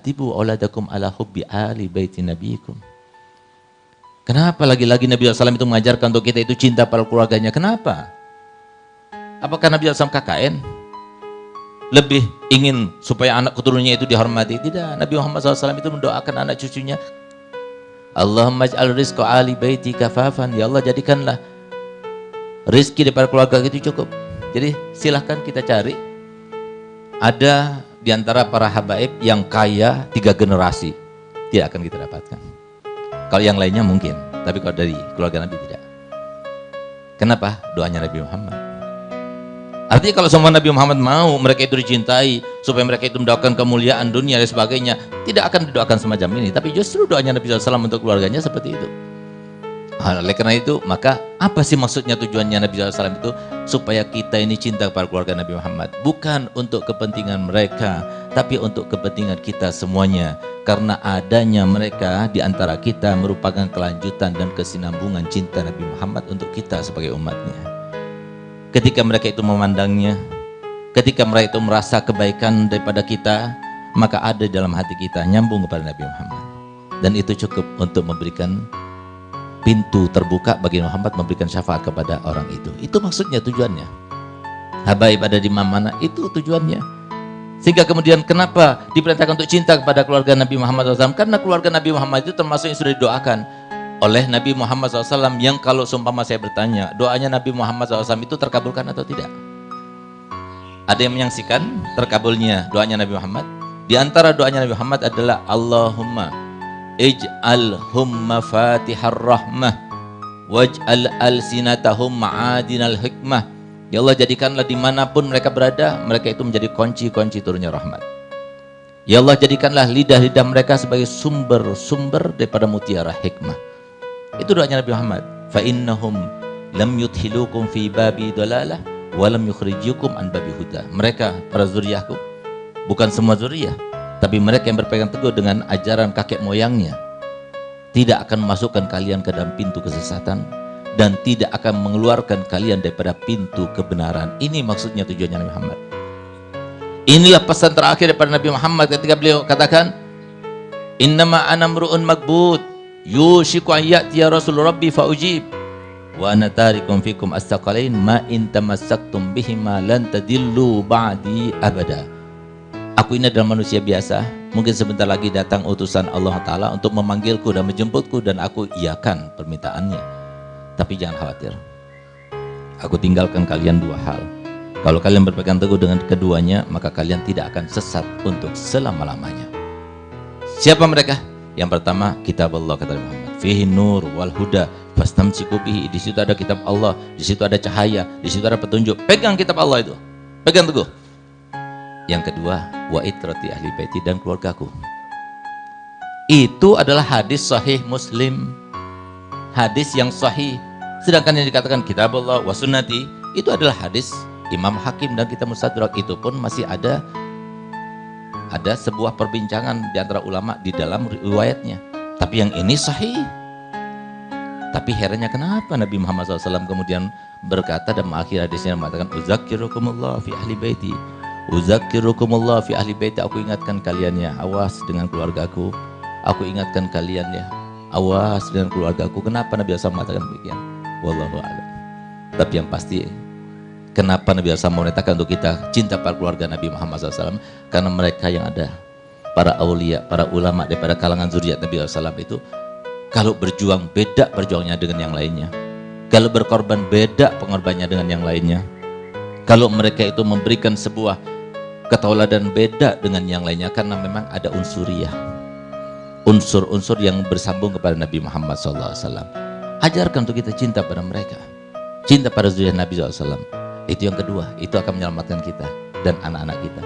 addibu auladakum ala hubbi ali baiti nabiyikum. Kenapa lagi-lagi Nabi SAW itu mengajarkan untuk kita itu cinta pada keluarganya? Kenapa? Apakah Nabi SAW KKN? Lebih ingin supaya anak keturunannya itu dihormati? Tidak. Nabi Muhammad SAW itu mendoakan anak cucunya, Allahumma ij'al rizqa ali baiti kafafan. Ya Allah, jadikanlah rizki daripada keluarga itu cukup. Jadi silahkan kita cari. Ada di antara para habaib yang kaya 3 generasi, tidak akan kita dapatkan. Kalau yang lainnya mungkin, tapi kalau dari keluarga Nabi tidak. Kenapa? Doanya Nabi Muhammad. Artinya kalau semua Nabi Muhammad mau mereka itu dicintai, supaya mereka itu mendapatkan kemuliaan dunia dan sebagainya, tidak akan didoakan semacam ini. Tapi justru doanya Nabi SAW untuk keluarganya seperti itu. Oleh karena itu, maka apa sih maksudnya tujuannya Nabi SAW itu? Supaya kita ini cinta kepada keluarga Nabi Muhammad. Bukan untuk kepentingan mereka, tapi untuk kepentingan kita semuanya. Karena adanya mereka di antara kita merupakan kelanjutan dan kesinambungan cinta Nabi Muhammad untuk kita sebagai umatnya. Ketika mereka itu memandangnya, ketika mereka itu merasa kebaikan daripada kita, maka ada dalam hati kita nyambung kepada Nabi Muhammad. Dan itu cukup untuk memberikan pintu terbuka bagi Muhammad memberikan syafaat kepada orang itu. Itu maksudnya, tujuannya. Habaib ada di mana, itu tujuannya. Sehingga kemudian kenapa diperintahkan untuk cinta kepada keluarga Nabi Muhammad SAW? Karena keluarga Nabi Muhammad itu termasuk yang sudah didoakan oleh Nabi Muhammad SAW, yang kalau seumpama saya bertanya, doanya Nabi Muhammad SAW itu terkabulkan atau tidak? Ada yang menyaksikan terkabulnya doanya Nabi Muhammad? Di antara doanya Nabi Muhammad adalah Allahumma ij'alhum mafatihar rahmah waj'al alsinatahum ma'adinal hikmah. Ya Allah, jadikanlah dimanapun mereka berada, mereka itu menjadi kunci-kunci turunnya rahmat. Ya Allah, jadikanlah lidah-lidah mereka sebagai sumber-sumber daripada mutiara hikmah. Itu doanya Nabi Muhammad. Fa innahum lam yudhilukum fi babi dalalah wa lam yukhrijukum an babi huda. Mereka para zuriyahku, bukan semua zuriyah, tapi mereka yang berpegang teguh dengan ajaran kakek moyangnya, tidak akan memasukkan kalian ke dalam pintu kesesatan dan tidak akan mengeluarkan kalian daripada pintu kebenaran. Ini maksudnya tujuannya Nabi Muhammad. Inilah pesan terakhir daripada Nabi Muhammad ketika beliau katakan, innama ana mru'un magbud yushiku an ya'tiya rasul rabbi fa ujib wa ana tarikum fikum astaqalain ma in tamassaktum bihima lan tadillu ba'di abada. Aku ini adalah manusia biasa, mungkin sebentar lagi datang utusan Allah Ta'ala untuk memanggilku dan menjemputku, dan aku iakan permintaannya. Tapi jangan khawatir, aku tinggalkan kalian 2 hal. Kalau kalian berpegang teguh dengan keduanya, maka kalian tidak akan sesat untuk selama-lamanya. Siapa mereka? Yang pertama, kitab Allah, kata Muhammad, fihi nur wal huda fastamsiku bihi. Di situ ada kitab Allah, di situ ada cahaya, di situ ada petunjuk. Pegang kitab Allah itu, pegang teguh. Yang kedua, wa itrati ahli baiti, dan keluargaku. Itu adalah hadis sahih Muslim, hadis yang sahih. Sedangkan yang dikatakan kitab Allah wa sunnati, itu adalah hadis Imam Hakim dan kitab Mustadrak. Itu pun masih ada sebuah perbincangan di antara ulama di dalam riwayatnya. Tapi yang ini sahih. Tapi herannya kenapa Nabi Muhammad SAW kemudian berkata dan mengakhiri hadisnya mengatakan, uzakkirukumullah fi ahli baiti, uzakkirukumullah fi ahli baiti. Aku ingatkan kalian ya, awas dengan keluargaku. Aku ingatkan kalian ya, awas dengan keluargaku. Kenapa Nabi SAW mengatakan demikian? Wallahu a'lam. Tapi yang pasti, kenapa Nabi SAW memerintahkan untuk kita cinta pada keluarga Nabi Muhammad SAW? Karena mereka yang ada, para aulia, para ulama daripada kalangan zuriat Nabi SAW itu, kalau berjuang beda perjuangannya dengan yang lainnya. Kalau berkorban beda pengorbanannya dengan yang lainnya. Kalau mereka itu memberikan sebuah ketauladan beda dengan yang lainnya, karena memang ada unsuriyah, unsur-unsur yang bersambung kepada Nabi Muhammad SAW. Ajarkan untuk kita cinta pada mereka, cinta pada zuriat Nabi SAW. Itu yang kedua, itu akan menyelamatkan kita dan anak-anak kita.